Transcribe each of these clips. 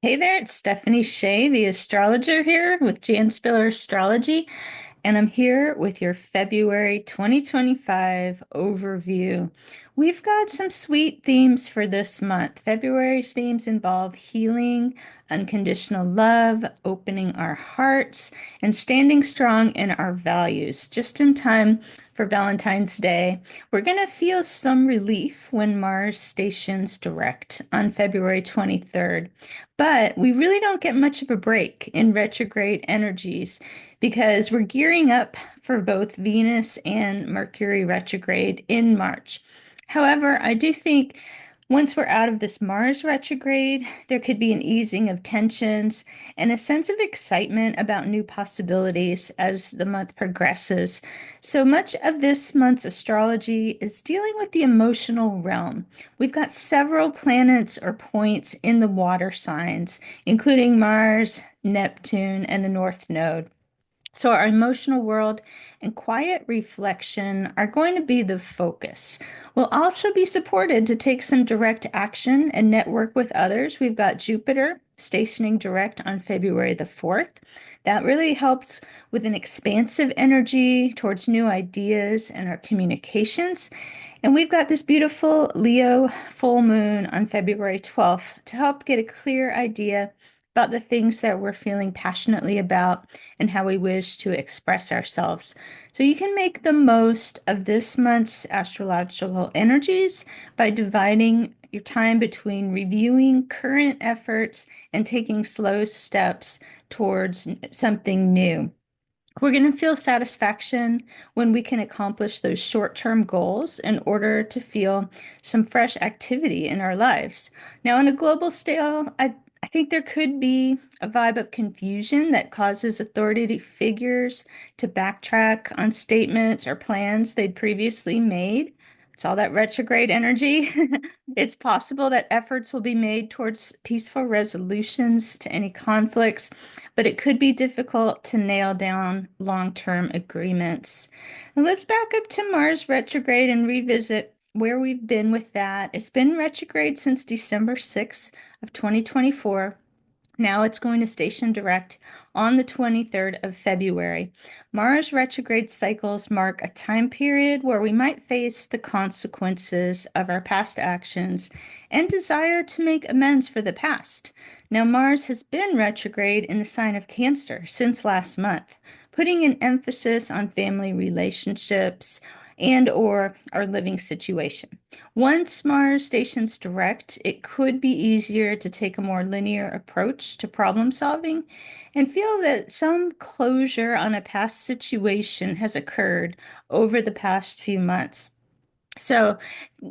Hey there, it's Stephanie Shea, the astrologer here with Jan Spiller Astrology, and I'm here with your February 2025 overview. We've got some sweet themes for this month. February's themes involve healing, unconditional love, opening our hearts, and standing strong in our values. Just in time for Valentine's Day, we're going to feel some relief when Mars stations direct on February 23rd. But we really don't get much of a break in retrograde energies because we're gearing up for both Venus and Mercury retrograde in March. However, I do think once we're out of this Mars retrograde, there could be an easing of tensions and a sense of excitement about new possibilities as the month progresses. So much of this month's astrology is dealing with the emotional realm. We've got several planets or points in the water signs, including Mars, Neptune, and the North Node. So, our emotional world and quiet reflection are going to be the focus. We'll also be supported to take some direct action and network with others. We've got Jupiter stationing direct on February the 4th. That really helps with an expansive energy towards new ideas and our communications. And we've got this beautiful Leo full moon on February 12th to help get a clear idea about the things that we're feeling passionately about and how we wish to express ourselves. So you can make the most of this month's astrological energies by dividing your time between reviewing current efforts and taking slow steps towards something new. We're going to feel satisfaction when we can accomplish those short-term goals in order to feel some fresh activity in our lives. Now, on a global scale, I think there could be a vibe of confusion that causes authority figures to backtrack on statements or plans they'd previously made. It's all that retrograde energy. It's possible that efforts will be made towards peaceful resolutions to any conflicts, but it could be difficult to nail down long-term agreements. And let's back up to Mars retrograde and revisit where we've been with that. It's been retrograde since December 6th of 2024. Now it's going to station direct on the 23rd of February. Mars retrograde cycles mark a time period where we might face the consequences of our past actions and desire to make amends for the past. Now, Mars has been retrograde in the sign of Cancer since last month, putting an emphasis on family relationships and or our living situation. Once Mars stations direct, it could be easier to take a more linear approach to problem solving and feel that some closure on a past situation has occurred over the past few months. So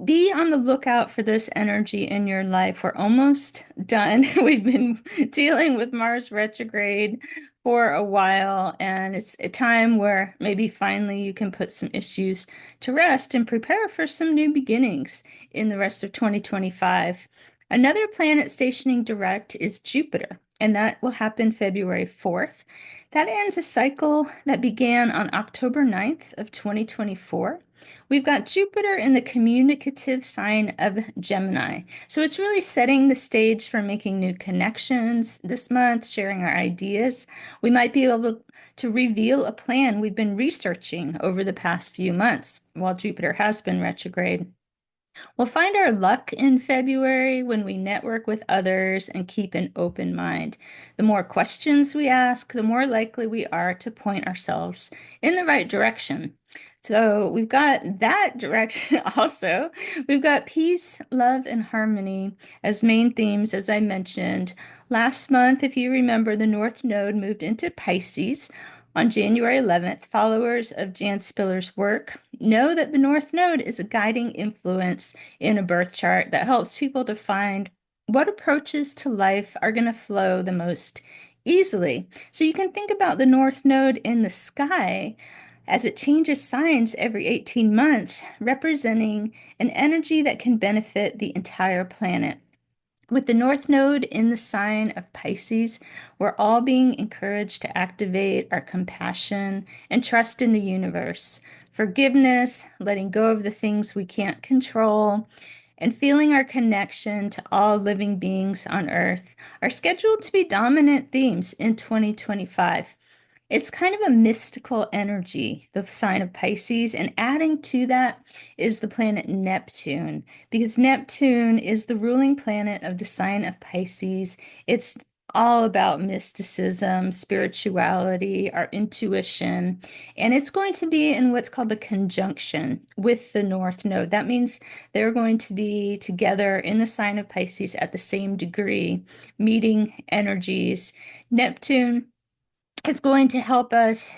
be on the lookout for this energy in your life. We're almost done. We've been dealing with Mars retrograde for a while, and it's a time where maybe finally you can put some issues to rest and prepare for some new beginnings in the rest of 2025. Another planet stationing direct is Jupiter, and that will happen February 4th. That ends a cycle that began on October 9th of 2024. We've got Jupiter in the communicative sign of Gemini. So it's really setting the stage for making new connections this month, sharing our ideas. We might be able to reveal a plan we've been researching over the past few months while Jupiter has been retrograde. We'll find our luck in February when we network with others and keep an open mind. The more questions we ask, the more likely we are to point ourselves in the right direction. So we've got that direction also. We've got peace, love, and harmony as main themes, as I mentioned. Last month, if you remember, the North Node moved into Pisces. On January 11th, followers of Jan Spiller's work know that the North Node is a guiding influence in a birth chart that helps people to find what approaches to life are going to flow the most easily. So you can think about the North Node in the sky as it changes signs every 18 months, representing an energy that can benefit the entire planet. With the North Node in the sign of Pisces, we're all being encouraged to activate our compassion and trust in the universe, forgiveness, letting go of the things we can't control, and feeling our connection to all living beings on Earth are scheduled to be dominant themes in 2025. It's kind of a mystical energy, the sign of Pisces, and adding to that is the planet Neptune, because Neptune is the ruling planet of the sign of Pisces. It's all about mysticism, spirituality, our intuition, and it's going to be in what's called a conjunction with the North Node. That means they're going to be together in the sign of Pisces at the same degree, meeting energies. Neptune is going to help us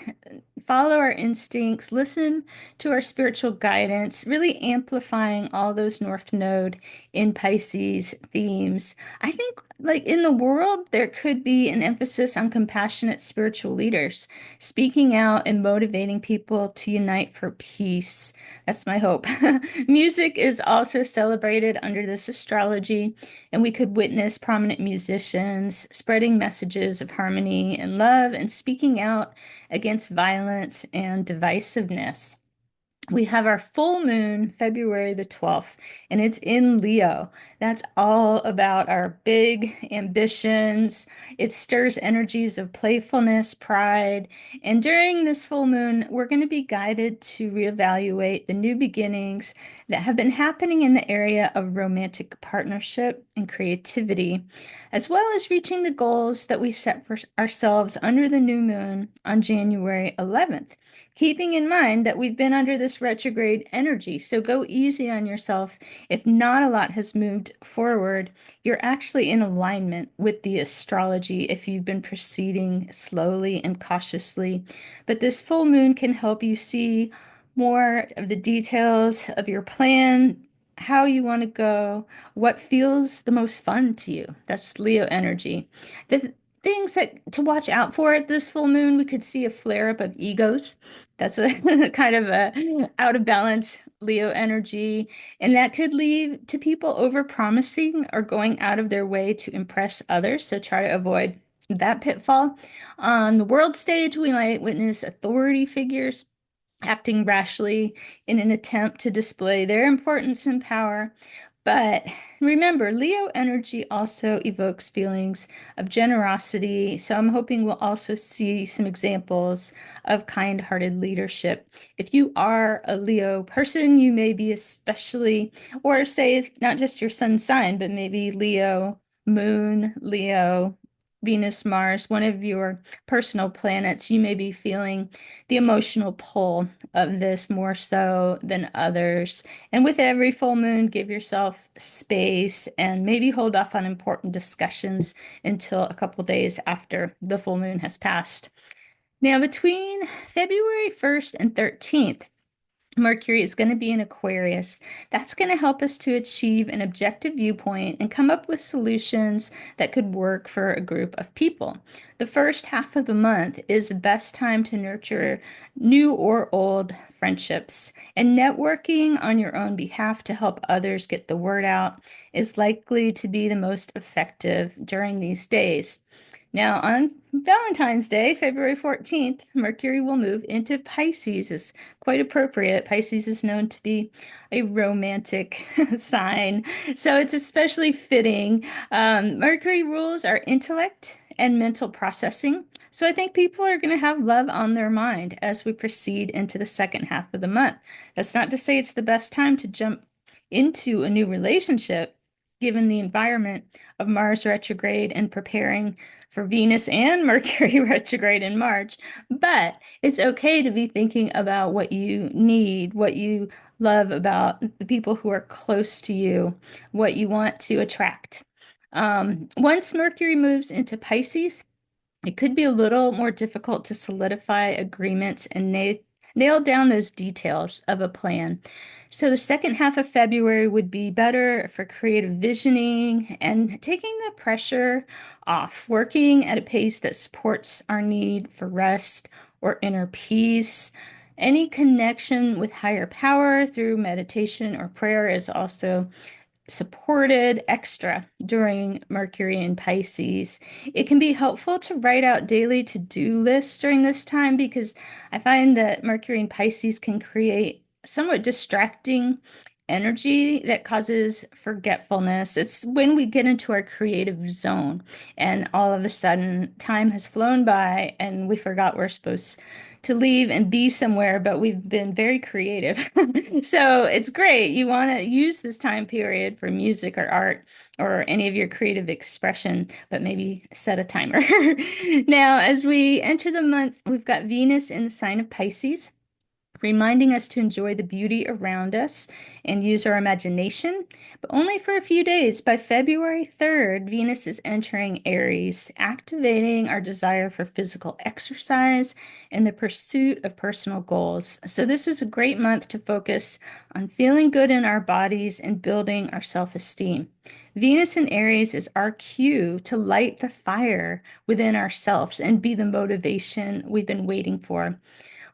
follow our instincts, listen to our spiritual guidance, really amplifying all those North Node in Pisces themes. I think, like in the world, there could be an emphasis on compassionate spiritual leaders, speaking out and motivating people to unite for peace. That's my hope. Music is also celebrated under this astrology, and we could witness prominent musicians spreading messages of harmony and love and speaking out against violence and divisiveness. We have our full moon February the 12th, and it's in Leo. That's all about our big ambitions. It stirs energies of playfulness, pride. And during this full moon, we're going to be guided to reevaluate the new beginnings that have been happening in the area of romantic partnership and creativity, as well as reaching the goals that we've set for ourselves under the new moon on January 11th, keeping in mind that we've been under this retrograde energy. So go easy on yourself. If not a lot has moved forward, you're actually in alignment with the astrology if you've been proceeding slowly and cautiously. But this full moon can help you see more of the details of your plan, how you want to go, what feels the most fun to you. That's Leo energy. The things that to watch out for at this full moon, we could see a flare up of egos. That's a kind of a out of balance Leo energy, and that could lead to people over promising or going out of their way to impress others. So try to avoid that pitfall. On the world stage, we might witness authority figures acting rashly in an attempt to display their importance and power. But remember, Leo energy also evokes feelings of generosity. So I'm hoping we'll also see some examples of kind-hearted leadership. If you are a Leo person, you may be especially, or say not just your sun sign, but maybe Leo, Moon, Leo, Venus, Mars, one of your personal planets, you may be feeling the emotional pull of this more so than others. And with every full moon, give yourself space and maybe hold off on important discussions until a couple days after the full moon has passed. Now, between February 1st and 13th, Mercury is going to be in Aquarius. That's going to help us to achieve an objective viewpoint and come up with solutions that could work for a group of people. The first half of the month is the best time to nurture new or old friendships, and networking on your own behalf to help others get the word out is likely to be the most effective during these days. Now, on Valentine's Day, February 14th, Mercury will move into Pisces. It's quite appropriate. Pisces is known to be a romantic sign, so it's especially fitting. Mercury rules our intellect and mental processing. So I think people are going to have love on their mind as we proceed into the second half of the month. That's not to say it's the best time to jump into a new relationship, given the environment of Mars retrograde and preparing for Venus and Mercury retrograde in March. But it's okay to be thinking about what you need, what you love about the people who are close to you, what you want to attract. Once Mercury moves into Pisces, it could be a little more difficult to solidify agreements and nail down those details of a plan. So the second half of February would be better for creative visioning and taking the pressure off, working at a pace that supports our need for rest or inner peace. Any connection with higher power through meditation or prayer is also supported extra during Mercury in Pisces. It can be helpful to write out daily to-do lists during this time because I find that Mercury in Pisces can create somewhat distracting energy that causes forgetfulness. It's when we get into our creative zone and all of a sudden time has flown by and we forgot we're supposed to leave and be somewhere, but we've been very creative. So it's great. You want to use this time period for music or art or any of your creative expression, but maybe set a timer. Now, as we enter the month, we've got Venus in the sign of Pisces, reminding us to enjoy the beauty around us and use our imagination, but only for a few days. By February 3rd, Venus is entering Aries, activating our desire for physical exercise and the pursuit of personal goals. So, this is a great month to focus on feeling good in our bodies and building our self-esteem. Venus in Aries is our cue to light the fire within ourselves and be the motivation we've been waiting for.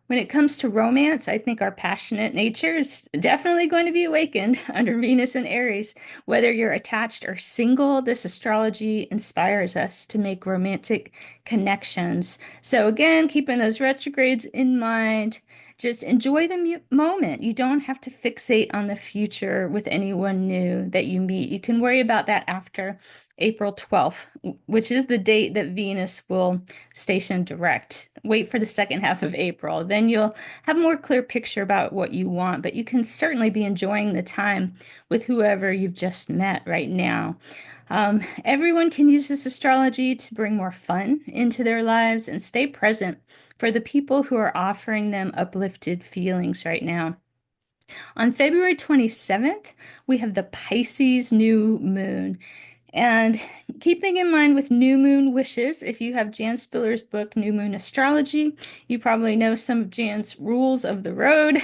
When it comes to romance, I think our passionate nature is definitely going to be awakened under Venus and Aries. Whether you're attached or single, this astrology inspires us to make romantic connections. So, again, keeping those retrogrades in mind, just enjoy the moment. You don't have to fixate on the future with anyone new that you meet. You can worry about that after April 12th, which is the date that Venus will station direct. Wait for the second half of April. Then you'll have a more clear picture about what you want, but you can certainly be enjoying the time with whoever you've just met right now. Everyone can use this astrology to bring more fun into their lives and stay present for the people who are offering them uplifted feelings right now. On February 27th, we have the Pisces New Moon. And keeping in mind with new moon wishes, if you have Jan Spiller's book, New Moon Astrology, you probably know some of Jan's rules of the road.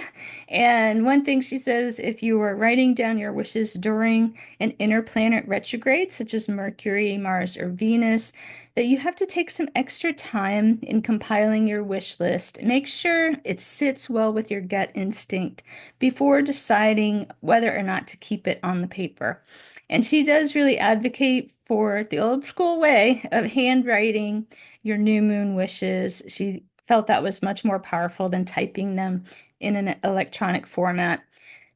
And one thing she says, if you are writing down your wishes during an inner planet retrograde, such as Mercury, Mars, or Venus, that you have to take some extra time in compiling your wish list. Make sure it sits well with your gut instinct before deciding whether or not to keep it on the paper. And she does really advocate for the old school way of handwriting your new moon wishes. She felt that was much more powerful than typing them in an electronic format.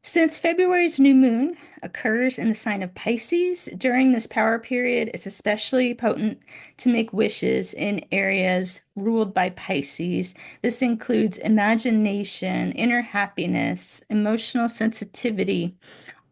Since February's new moon occurs in the sign of Pisces, during this power period, it's especially potent to make wishes in areas ruled by Pisces. This includes imagination, inner happiness, emotional sensitivity,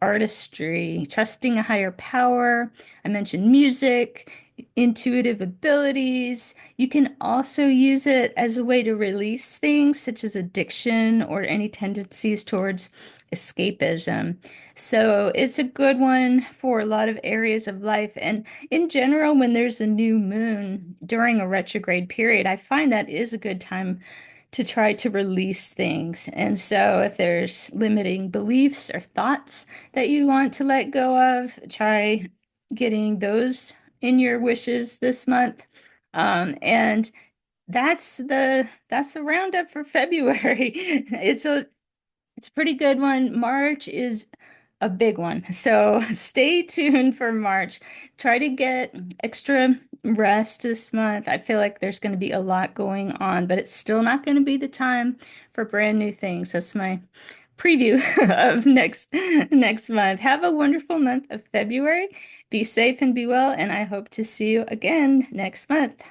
artistry, trusting a higher power. I mentioned music, intuitive abilities. You can also use it as a way to release things such as addiction or any tendencies towards escapism. So it's a good one for a lot of areas of life. And in general, when there's a new moon during a retrograde period, I find that is a good time to try to release things. And so if there's limiting beliefs or thoughts that you want to let go of, try getting those in your wishes this month. And that's the roundup for February. It's a pretty good one. March is a big one. So stay tuned for March. Try to get extra rest this month. I feel like there's going to be a lot going on, but it's still not going to be the time for brand new things. That's my preview of next month. Have a wonderful month of February. Be safe and be well, and I hope to see you again next month.